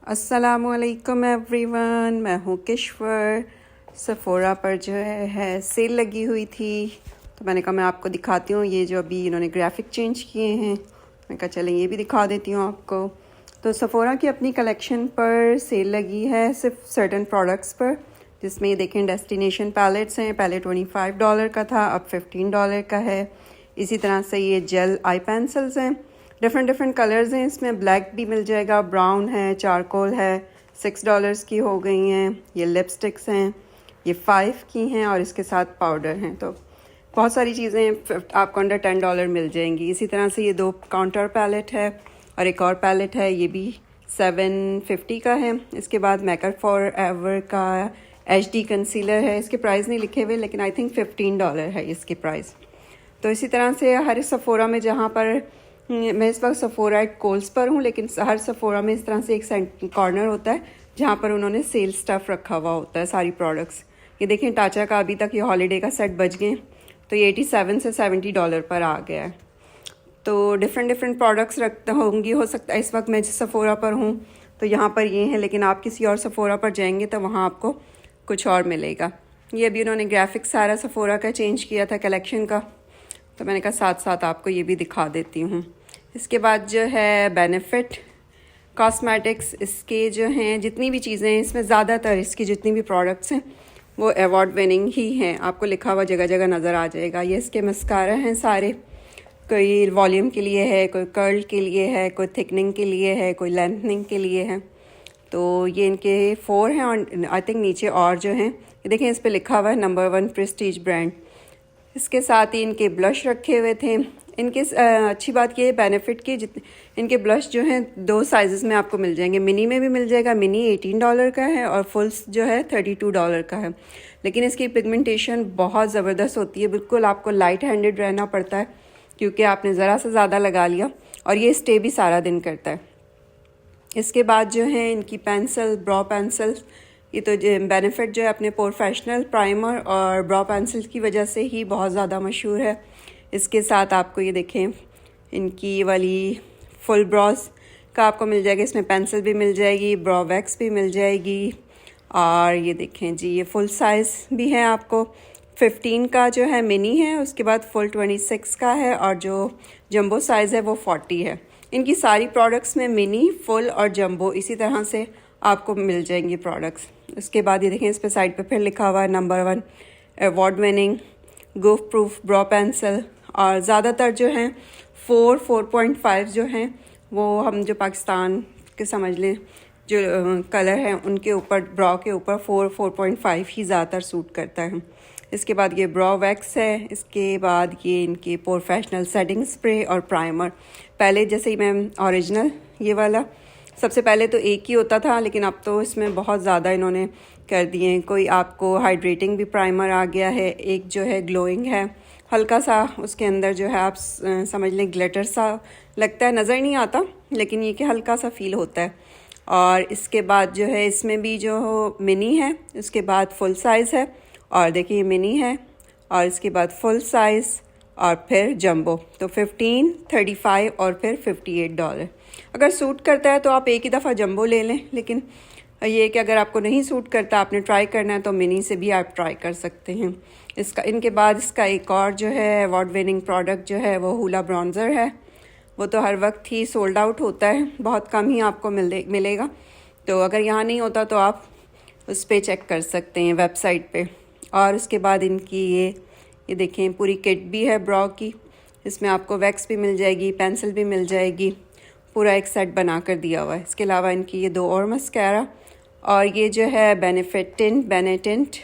अस्सलामुअलैकुम एवरीवन, मैं हूँ किश्वर। सफ़ोरा पर जो है सेल लगी हुई थी, तो मैंने कहा मैं आपको दिखाती हूँ। ये जो अभी इन्होंने ग्राफिक चेंज किए हैं, मैं कहा चलें ये भी दिखा देती हूँ आपको। तो सफ़ोरा की अपनी कलेक्शन पर सेल लगी है सिर्फ सर्टन प्रोडक्ट्स पर, जिसमें ये देखें डेस्टिनेशन पैलेट्स हैं। पहले $25 का था, अब $15 का है। इसी तरह से ये जेल आई पेंसिल्स हैं, डिफरेंट कलर्स हैं। इसमें ब्लैक भी मिल जाएगा, ब्राउन है, चारकोल है, $6 की हो गई हैं। ये लिपस्टिक्स हैं, ये 5 की हैं और इसके साथ पाउडर हैं। तो बहुत सारी चीज़ें आपको अंडर $10 मिल जाएंगी। इसी तरह से ये 2 काउंटर पैलेट है और एक और पैलेट है, ये भी $750 का है। इसके बाद मेकअप फॉर एवर का HD कंसीलर है। इसके प्राइस नहीं लिखे हुए, लेकिन आई थिंक $15 है इसकी प्राइस। तो इसी तरह से हर सफ़ोरा में, जहाँ पर मैं इस वक्त सफ़ोरा एट कोल्स पर हूँ, लेकिन हर सफ़ोरा में इस तरह से एक कॉर्नर होता है जहाँ पर उन्होंने सेल स्टफ़ रखा हुआ होता है, सारी प्रोडक्ट्स। ये देखें टाचा का अभी तक ये हॉलीडे का सेट बच गए, तो ये $87 से $70 पर आ गया है। तो डिफरेंट प्रोडक्ट्स रखते होंगी, हो सकता है। इस वक्त मैं जिस सफ़ोरा पर हूँ तो यहाँ पर ये हैं, लेकिन आप किसी और सफ़ोरा पर जाएंगे तो वहाँ आपको कुछ और मिलेगा। ये अभी उन्होंने ग्राफिक्स सारा सफ़ोरा का चेंज किया था कलेक्शन का, तो मैंने कहा साथ साथ आपको ये भी दिखा देती हूँ। इसके बाद जो है बेनिफिट कॉस्मेटिक्स, इसके जो हैं जितनी भी चीज़ें हैं, इसमें ज़्यादातर इसकी जितनी भी प्रोडक्ट्स हैं वो अवार्ड विनिंग ही हैं। आपको लिखा हुआ जगह जगह नज़र आ जाएगा। ये इसके मस्कारा हैं सारे, कोई वॉल्यूम के लिए है, कोई कर्ल के लिए है, कोई थिकनिंग के लिए है, कोई लेंथनिंग के लिए है। तो ये इनके 4 हैं और आई थिंक नीचे और जो हैं, ये देखें इस पर लिखा हुआ है नंबर 1 प्रेस्टीज ब्रांड। इसके साथ ही इनके ब्लश रखे हुए थे। इनके अच्छी बात ये है बेनिफिट की, इनके ब्लश जो हैं 2 साइज़ में आपको मिल जाएंगे। मिनी में भी मिल जाएगा, मिनी $18 का है और फुल जो है $32 का है। लेकिन इसकी पिगमेंटेशन बहुत ज़बरदस्त होती है, बिल्कुल आपको लाइट हैंडेड रहना पड़ता है, क्योंकि आपने ज़रा सा ज़्यादा लगा लिया, और ये स्टे भी सारा दिन करता है। इसके बाद जो है इनकी पेंसिल, ब्रो पेंसिल, ये तो बेनिफिट जो है अपने प्रोफेशनल प्राइमर और ब्रो पेंसिल की वजह से ही बहुत ज़्यादा मशहूर है। इसके साथ आपको ये देखें इनकी वाली फुल ब्रॉज का आपको मिल जाएगा, इसमें पेंसिल भी मिल जाएगी, ब्रो वैक्स भी मिल जाएगी। और ये देखें जी, ये फुल साइज़ भी है आपको। 15 का जो है मिनी है, उसके बाद फुल 26 का है, और जो जंबो साइज़ है वो 40 है। इनकी सारी प्रोडक्ट्स में मिनी, फुल और जंबो इसी तरह से आपको मिल जाएंगी प्रोडक्ट्स। उसके बाद ये देखें इस पर साइड पे फिर लिखा हुआ है number 1 award winning goof proof bro pencil. और ज़्यादातर जो हैं 4.5 जो हैं वो हम जो पाकिस्तान के समझ लें जो कलर हैं उनके ऊपर, ब्रो के ऊपर 4.5 ही ज़्यादातर सूट करता है। इसके बाद ये ब्रो वैक्स है। इसके बाद ये इनके प्रोफेशनल सेटिंग स्प्रे और प्राइमर। पहले जैसे ही मैं ओरिजिनल ये वाला सबसे पहले तो एक ही होता था, लेकिन अब तो इसमें बहुत ज़्यादा इन्होंने कर दिए हैं। कोई आपको हाइड्रेटिंग भी प्राइमर आ गया है, एक जो है ग्लोइंग है हल्का सा, उसके अंदर जो है आप समझ लें ग्लिटर सा लगता है, नज़र नहीं आता, लेकिन ये कि हल्का सा फील होता है। और इसके बाद जो है इसमें भी जो मिनी है, उसके बाद फुल साइज़ है, और देखिए मिनी है, और इसके बाद फुल साइज़ और फिर जंबो। तो 15, 35 और फिर $58। अगर सूट करता है तो आप एक ही दफ़ा जंबो ले लें, लेकिन ये कि अगर आपको नहीं सूट करता, आपने ट्राई करना है, तो मिनी से भी आप ट्राई कर सकते हैं। इनके बाद इसका एक और जो है अवार्ड विनिंग प्रोडक्ट जो है वो हुला ब्रॉन्ज़र है। वो तो हर वक्त ही सोल्ड आउट होता है, बहुत कम ही आपको मिलेगा। तो अगर यहाँ नहीं होता तो आप उस पर चेक कर सकते हैं वेबसाइट पे। और उसके बाद इनकी ये देखें पूरी किट भी है ब्रो की। इसमें आपको वैक्स भी मिल जाएगी, पेंसिल भी मिल जाएगी, पूरा एक सेट बना कर दिया हुआ है। इसके अलावा इनकी ये 2 और मस्कारा, और ये जो है बेनेटेंट।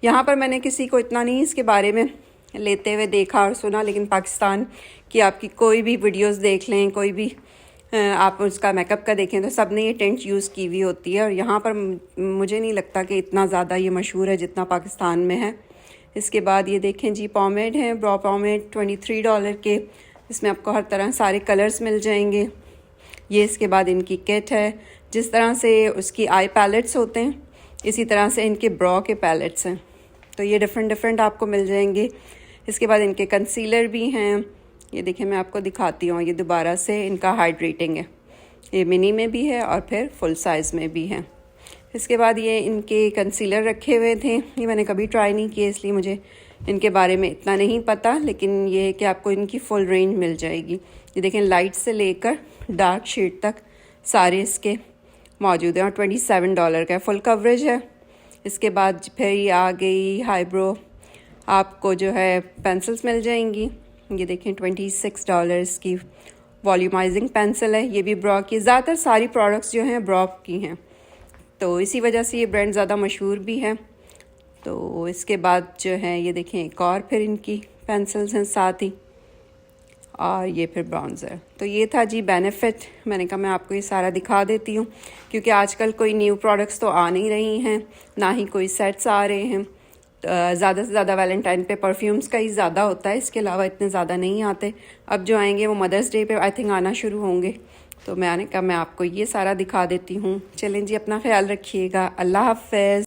यहाँ पर मैंने किसी को इतना नहीं इसके बारे में लेते हुए देखा और सुना, लेकिन पाकिस्तान की आपकी कोई भी वीडियोस देख लें, कोई भी आप उसका मेकअप का देखें, तो सब ने ये टिंट यूज़ की हुई होती है। और यहाँ पर मुझे नहीं लगता कि इतना ज़्यादा ये मशहूर है जितना पाकिस्तान में है। इसके बाद ये देखें जी पॉमेड हैं, ब्रो पॉमेड $23 के। इसमें आपको हर तरह सारे कलर्स मिल जाएंगे। ये इसके बाद इनकी किट है। जिस तरह से उसकी आई पैलेट्स होते हैं, इसी तरह से इनके ब्रो के पैलेट्स हैं, तो ये डिफरेंट आपको मिल जाएंगे। इसके बाद इनके कंसीलर भी हैं। ये देखिए मैं आपको दिखाती हूँ, ये दोबारा से इनका हाइड्रेटिंग है। ये मिनी में भी है और फिर फुल साइज़ में भी है। इसके बाद ये इनके कंसीलर रखे हुए थे, ये मैंने कभी ट्राई नहीं किए इसलिए मुझे इनके बारे में इतना नहीं पता, लेकिन ये है कि आपको इनकी फुल रेंज मिल जाएगी। ये देखें, लाइट से लेकर डार्क शेड तक सारे इसके मौजूद हैं और $27 का फुल कवरेज है। इसके बाद फिर ये आ गई हाईब्रो, आपको जो है पेंसिल्स मिल जाएंगी। ये देखें $26 की वॉल्यूमाइजिंग पेंसिल है, ये भी ब्रॉक की। ज़्यादातर सारी प्रोडक्ट्स जो हैं ब्रॉक की हैं, तो इसी वजह से ये ब्रांड ज़्यादा मशहूर भी है। तो इसके बाद जो है ये देखें एक और फिर इनकी पेंसिल्स हैं साथ ही, और ये फिर ब्राउन्ज़र। तो ये था जी बेनिफिट। मैंने कहा मैं आपको ये सारा दिखा देती हूँ, क्योंकि आजकल कोई न्यू प्रोडक्ट्स तो आ नहीं रही हैं, ना ही कोई सेट्स आ रहे हैं। ज़्यादा से ज़्यादा वैलेंटाइन पे परफ्यूम्स का ही ज़्यादा होता है, इसके अलावा इतने ज़्यादा नहीं आते। अब जो आएंगे वो मदर्स डे पे आई थिंक आना शुरू होंगे, तो मैंने कहा मैं आपको ये सारा दिखा देती हूँ। चलें जी, अपना ख्याल रखिएगा। अल्लाह हाफ़िज़।